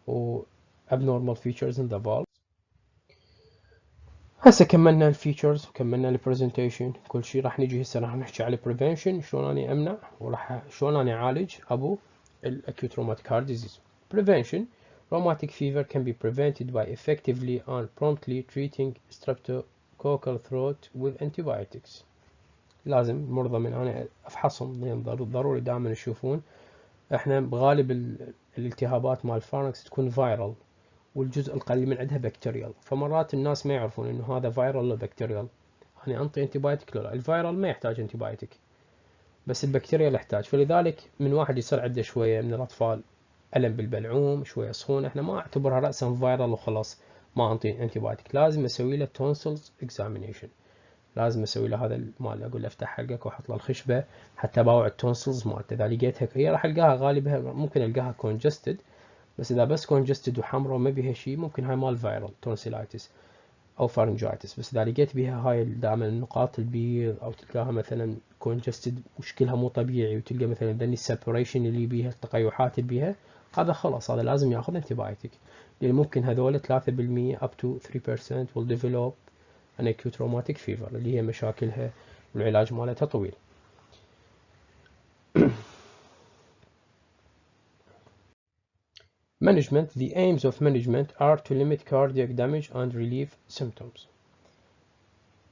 و abnormal features in the valve. هسه كملنا الفيتشرز وكملنا البرزنتيشن كل شيء. راح نجي هسه راح نحكي على prevention، شلون اني امنع وراح شلون اني اعالج ابو acute rheumatic heart disease. Prevention rheumatic fever can be prevented by effectively and promptly treating streptococcal throat with antibiotics. لازم المرضى من انا افحصهم، لان ضروري دائما يشوفون احنا بغالب الالتهابات مال الفارنكس تكون فايرال والجزء القليل من عندها بكتيريال، فمرات الناس ما يعرفون انه هذا فايرال ولا بكتيريال. يعني انطي انتيبايوتيك لا، الفايرال ما يحتاج انتيبايوتيك بس البكتيريال يحتاج. فلذلك من واحد يصير عنده شويه من الاطفال الم بالبلعوم شويه سخونه، احنا ما اعتبرها راسا فايرال وخلاص ما انطي انتيبايوتيك، لازم اسوي له تونسلز اكزامينيشن، لازم اسوي له هذا المال، اقول له افتح حلقك واحط له الخشبه حتى باوع التونسلز مالته. اذا لقيتها هي راح القاها غالبا ممكن القاها كونجستد، بس اذا بس كونجستد وحمراء وما بيها شيء ممكن هاي مال فايرال تونسيلايتس او فارنجايتس. بس اذا لقيت بيها هاي دائما النقاط البيض او تلقاها مثلا كونجستد وشكلها مو طبيعي وتلقى مثلا ذني السبريشن اللي بيها التقيحات اللي بيها، هذا خلاص هذا لازم ياخذ انتيبايوتيك، لان ممكن هذول 3% up to 3% will develop an acute rheumatic fever اللي هي مشاكلها والعلاج مالتها طويل. Management. The aims of management are to limit cardiac damage and relieve symptoms.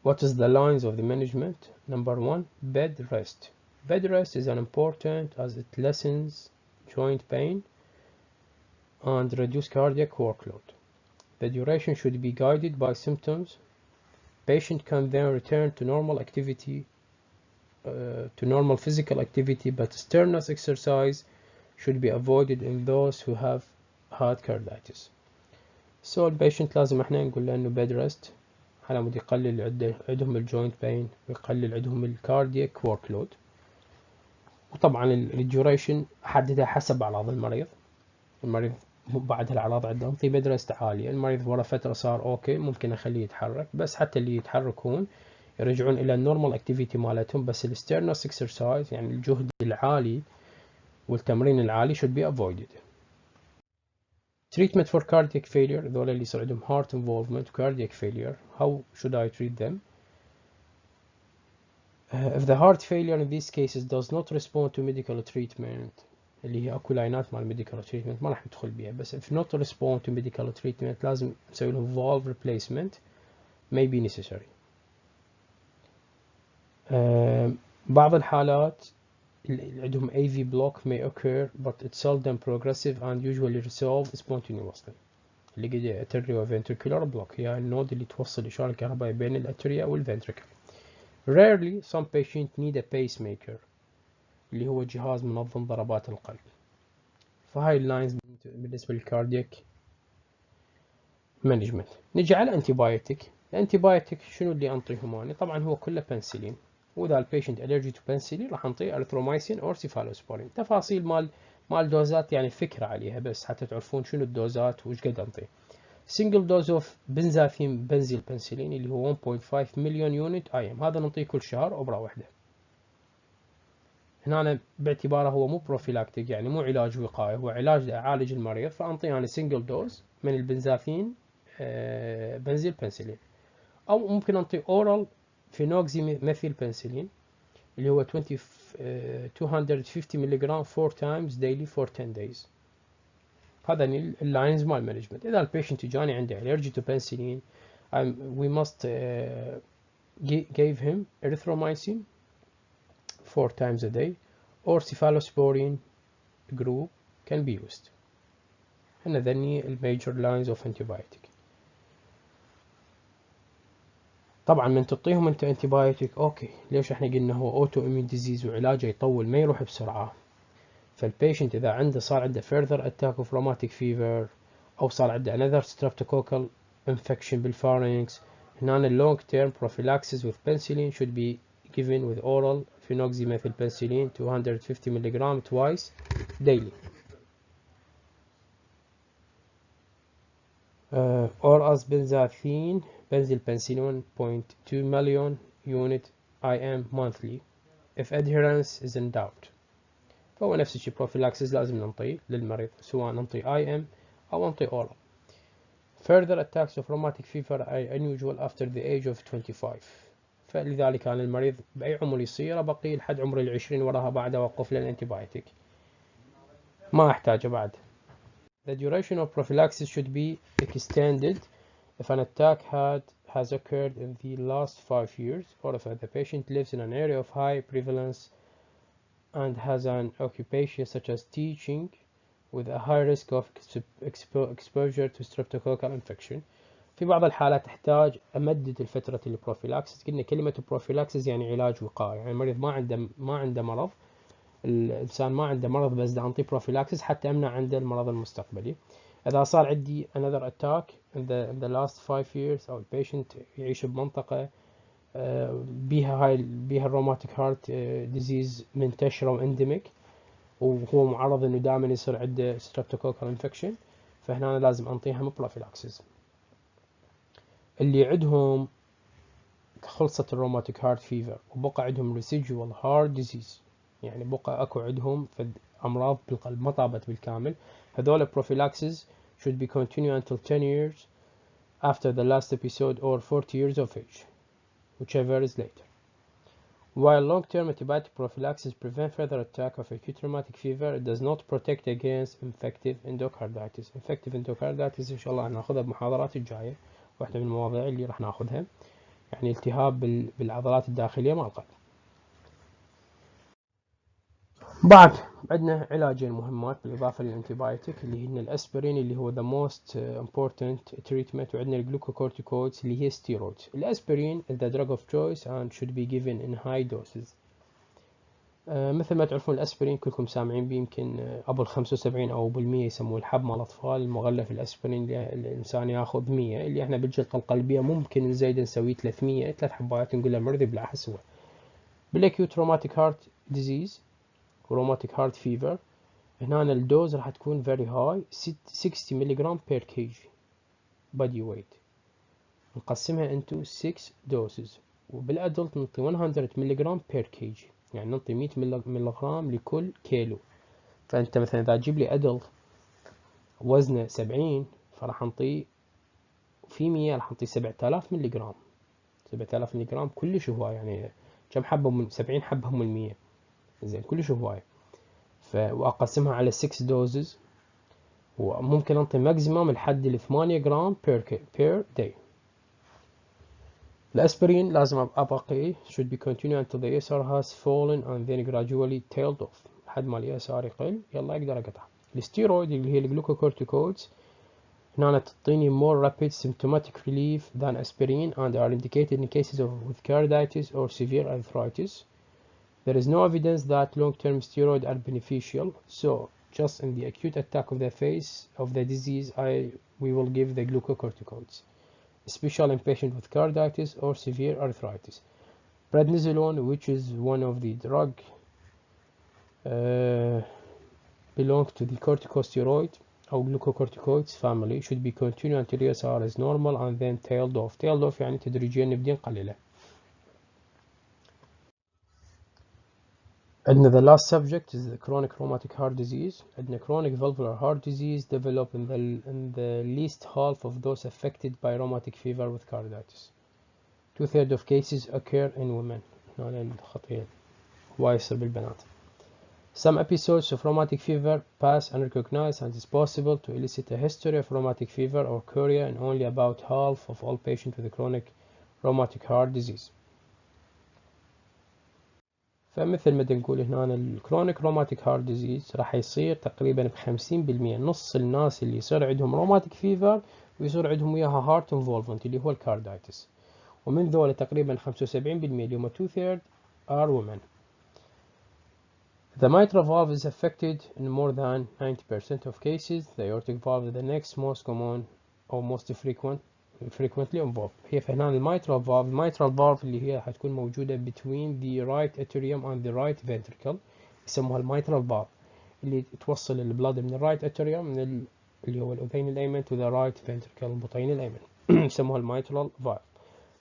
What is the lines of the management? Number 1, bed rest. Bed rest is an important as it lessens joint pain and reduce cardiac workload. The duration should be guided by symptoms. Patient can then return to normal activity, to normal physical activity, but strenuous exercise should be avoided in those who have had carditis. So البيشنت لازم احنا نقول له انه bed rest على مود يقلل عندهم الجوينت بين ويقلل عندهم الكاردياك ورك لود. وطبعا الديوريشن احددها حسب اعراض المريض. المريض بعد هالاعراض عنده انطي bed rest عاليه، المريض ورا فتره صار اوكي ممكن اخليه يتحرك، بس حتى اللي يتحركون يرجعون الى النورمال اكتيفيتي مالتهم، بس الستيرنس اكسرسايز يعني الجهد العالي والتمرين العالي should be avoided. Treatment for cardiac failure ذولا اللي يصير عندهم heart involvement cardiac failure, how should I treat them? If the heart failure in these cases does not respond to medical treatment اللي هي اكو لاينات مال medical treatment ما راح ندخل بيها، بس if not respond to medical treatment لازم نسوي لهم valve replacement may be necessary. بعض الحالات اللي عندهم AV block may occur but it's seldom progressive and usually resolve spontaneously. اللي قد Arterioventricular Block هي النود اللي توصل إشارة الكهربائية بين الأتريا والفنتريكل. Rarely some patients need a pacemaker اللي هو جهاز منظم ضربات القلب. فهاي اللاينز بالنسبة للكاردياك مانجمنت. نجي على الانتيبايوتيك. الانتيبايوتيك شنو اللي انطيهم اني؟ طبعا هو كله بنسلين، واذا البيشنت الرجي تو بنسلين راح نعطيه ارثرومايسين او سيفالوسبورين. تفاصيل مال دوزات يعني فكره عليها بس حتى تعرفون شنو الدوزات وش قد انطيه. سنجل دوز اوف بنزاثين بنزيل بنسلين اللي هو 1.5 مليون يونت ايام، هذا نعطيه كل شهر ابره واحده. هنا أنا باعتباره هو مو بروفيلاكتيك يعني مو علاج وقائي، هو علاج اعالج المريض، فانطيه انا سنجل دوز من البنزاثين بنزيل بنسلين. أو ممكن نعطي oral phenoxymethyl penicillin اللي هو 250 ملغ 4 times daily for 10 days. هذا اللاينز مال مانجمنت. إذا البيشنت جاني عنده allergy to penicillin we must give him erythromycin 4 times a day or cephalosporin group can be used. هنا ذني الميجر لاينز اوف antibiotic. طبعا من تعطيهم انت antibiotic اوكي، ليش احنا قلنا هو اوتو امين ديزيز وعلاجه يطول ما يروح بسرعه. فالبيشنت اذا صار عنده further attack of rheumatic fever او صار عنده another streptococcal infection بالpharynx، هنا long term prophylaxis with penicillin should be given with oral phenoxymethyl penicillin 250 mg twice daily. Or as benzathine benzylpenicillin 0.2 million unit IM monthly if adherence is in doubt. فهو نفس الشيء prophylaxis لازم ننطيه للمريض سواء ننطي IM أو ننطي oral. Further attacks of rheumatic fever are unusual after the age of 25. فلذلك كان المريض بأي عمر يصير بقي لحد عمر 20 وراها بعد وقف للانتيبايوتيك ما أحتاجه بعد. The duration of prophylaxis should be extended if an attack has occurred in the last 5 years or if the patient lives in an area of high prevalence and has an occupation such as teaching with a high risk of exposure to streptococcal infection. في بعض الحالات تحتاج أمدد الفترة البروفيلاكسس. قلنا كلمة بروفيلاكسس يعني علاج وقائي، يعني المريض ما عنده مرض، الإنسان ما عنده مرض بس دا أنطي بروفيلاكسس حتى أمنع عنده المرض المستقبلي. إذا صار عندي another attack in the last 5 years أو البيشنت يعيش بمنطقة بيها الروماتيك هارت ديزيز منتشرة وانديميك وهو معرض إنه دائما يصير عنده streptococcal infection، فهنا لازم أنطيهم بروفيلاكسس. اللي عندهم خلصت الروماتيك هارت فيفر وبقى عندهم residual heart disease، يعني بقى اكو عندهم امراض بالقلب ما طابت بالكامل، هذول prophylaxis should be continued until 10 years after the last episode or 40 years of age, whichever is later. While long-term antibiotic prophylaxis prevent further attack of acute rheumatic fever, it does not protect against infective endocarditis. Infective endocarditis إن شاء الله هناخذها بمحاضرات الجاية، واحدة من المواضيع اللي راح ناخذها، يعني التهاب بالعضلات الداخلية مع القلب. بعد عندنا علاجين مهمات بالإضافة للأنتيبايوتيك اللي هن الأسبرين اللي هو the most important treatment، وعندنا الجلوكوكورتيكويدز اللي هي steroids. الأسبرين is the drug of choice and should be given in high doses. مثل ما تعرفون الأسبرين كلكم سامعين بيه، يمكن قبل 75 أو بالمية يسموه الحب مال الأطفال المغلف. الأسبرين اللي الإنسان ياخذ 100 اللي احنا بالجلطة القلبية ممكن نزيد نسويه 300 3 حبات نقول له مرضي بلا حسوة. بالأكيوت روماتيك هارت ديزيز وروماتيك هارت فيفر هنا الدوز راح تكون very high 60 ملغ per kg body weight، نقسمها into 6 doses. وبالأدلت نعطي 100 ملغ per kg، يعني نعطي 100 ملغ لكل كيلو. فأنت مثلا إذا تجيب لي أدلت وزنه 70 فراح نعطيه في 100 راح نعطيه 7000 ملغ. 7000 ملغ كلش هواية، يعني كم حبة من 70 حبة هم 100، زين كلش هواية. وأقسمها على 6 doses وممكن أنطي ماكسيموم لحد 8 جرام per day. الأسبرين لازم أبقيه should be continued until the ESR has fallen and then gradually tailed off، لحد ما ال ESR يقل يلا أقدر أقطع. الستيرويد اللي هي الجلوكوكورتيكويدز هنا تعطيني more rapid symptomatic relief than aspirin and are indicated in cases with carditis or severe arthritis. There is no evidence that long-term steroids are beneficial, so just in the acute attack of the phase of the disease we will give the glucocorticoids, especially in patients with carditis or severe arthritis. Prednisolone, which is one of the drug belong to the corticosteroid or glucocorticoids family, should be continued until ESR is normal and then tailed off. Tailed off يعني تدريجيا نبدي نقلله. عندنا the last subject is the chronic rheumatic heart disease. عندنا chronic valvular heart disease develop in the least half of those affected by rheumatic fever with carditis. 2/3 of cases occur in women. هنا الخطية وايد يصير بالبنات. Some episodes of rheumatic fever pass unrecognized, and it's possible to elicit a history of rheumatic fever or chorea in only about half of all patients with chronic rheumatic heart disease. فمثل ما نقول هنا الكرونيك روماتيك هارت ديزيز راح يصير تقريبا ب50%، نص الناس اللي يصير عندهم روماتيك فيفر ويصير عندهم وياها هارت انفولفمنت اللي هو الكاردايتس، ومن ذولا تقريبا 75% اللي هم 2/3 are women. The mitral valve is affected in more than 90% of cases. The aortic valve is the next most common or most frequently involved. هي فهنا الميترال valve اللي هي حتكون موجودة between the right atrium and the right ventricle، يسموها الميترال valve اللي توصل البلاد من الرايت atrium من اللي هو الأذين الأيمن to the right ventricle البطين الأيمن يسموها الميترال valve.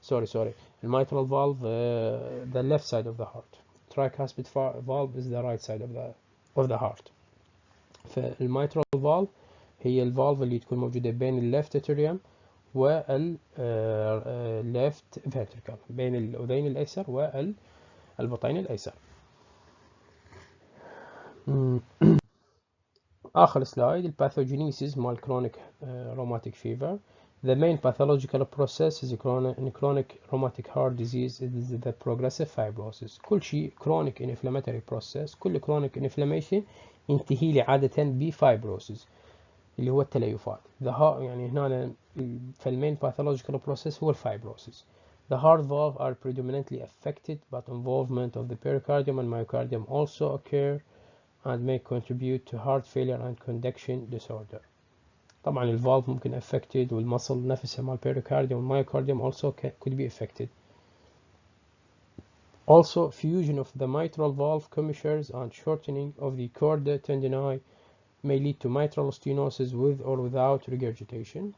sorry الميترال valve the left side of the heart. Tricuspid valve is the right side of the heart. فالميترال valve هي الفالف اللي تكون موجودة بين الليفت اتريوم والليفت فنتريكل، بين الأذين الأيسر والبطين الأيسر. آخر سلايد الباثوجينيسيس مال chronic rheumatic fever. The main pathological process is in chronic rheumatic heart disease is the progressive fibrosis. كل شيء chronic inflammatory process، كل chronic inflammation ينتهي لي عادة بفايبروسيس اللي هو التليفات. يعني هنا فالمين pathological process هو الفايبروسيس. The heart valve are predominantly affected, but involvement of the pericardium and myocardium also occur and may contribute to heart failure and conduction disorder. طبعا الفالف ممكن affected والمصل نفسها مال pericardium والmyocardium also could be affected. Also, fusion of the mitral valve commissures and shortening of the chordae tendineae may lead to mitral stenosis with or without regurgitation.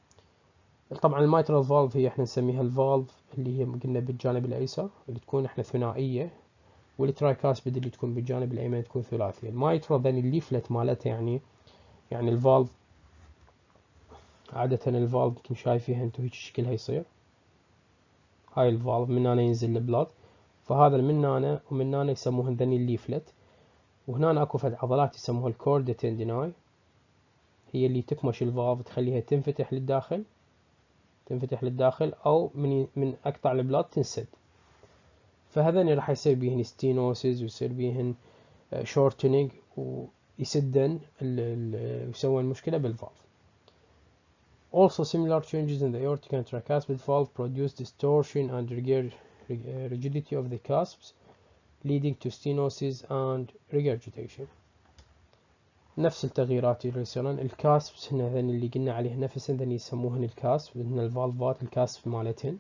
طبعا الميترال فالف هي احنا نسميها الفالف اللي هي قلنا بالجانب الايسر اللي تكون احنا ثنائيه، والترايكاسبيد اللي تكون بالجانب الايمن تكون ثلاثيه. الميترال ذن الليفلت مالتها يعني الفالف عاده الفالف يمكن شايفيها انتم هيك شكلها يصير، هاي الفالف من هنا ينزل البلاد، فهذا من هنا ومن هنا يسموهن ذن الليفلت. وهنا اكو فد عضلات يسموها الكوردا تنديناي هي اللي تكمش الفالف تخليها تنفتح للداخل او من اقطع البلاد تنسد. فهذين راح يصير بيهن ستينوسيس ويصير بيهن شورتنينج ويسدن ويسوون مشكلة بالفالف. Also similar changes in the aortic and tricuspid valve produce distortion and rigidity of the cusps leading to stenosis and regurgitation. نفس التغييرات اللي يصيرون الكاسبس هن هذين اللي قلنا عليه نفسهن ذن يسموهن الكاسب، هن الفالفات الكاسب مالتهن،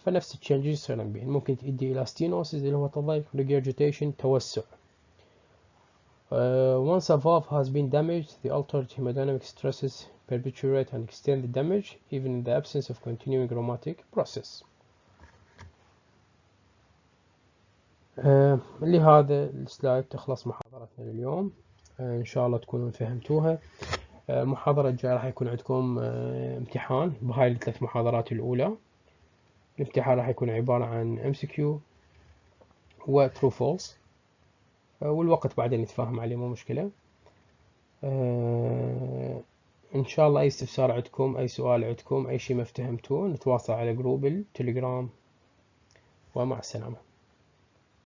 فنفس التشنجز يصيرون بين ممكن تؤدي الى ستينوسيس اللي هو تضيق، regurgitation توسع. Once a valve has been damaged, the altered hemodynamic stresses perpetuate and extend the damage even in the absence of continuing rheumatic process. لهذا السلايد تخلص محاضرتنا لليوم، إن شاء الله تكونوا فهمتوها. المحاضرة الجاية راح يكون عندكم امتحان بهاي الثلاث محاضرات الأولى. الامتحان راح يكون عبارة عن MCQ و True False، والوقت بعدين نتفاهم عليه مو مشكلة. إن شاء الله أي استفسار عندكم، أي سؤال عندكم، أي شيء ما فهمتوه نتواصل على جروب التليجرام، ومع السلامة.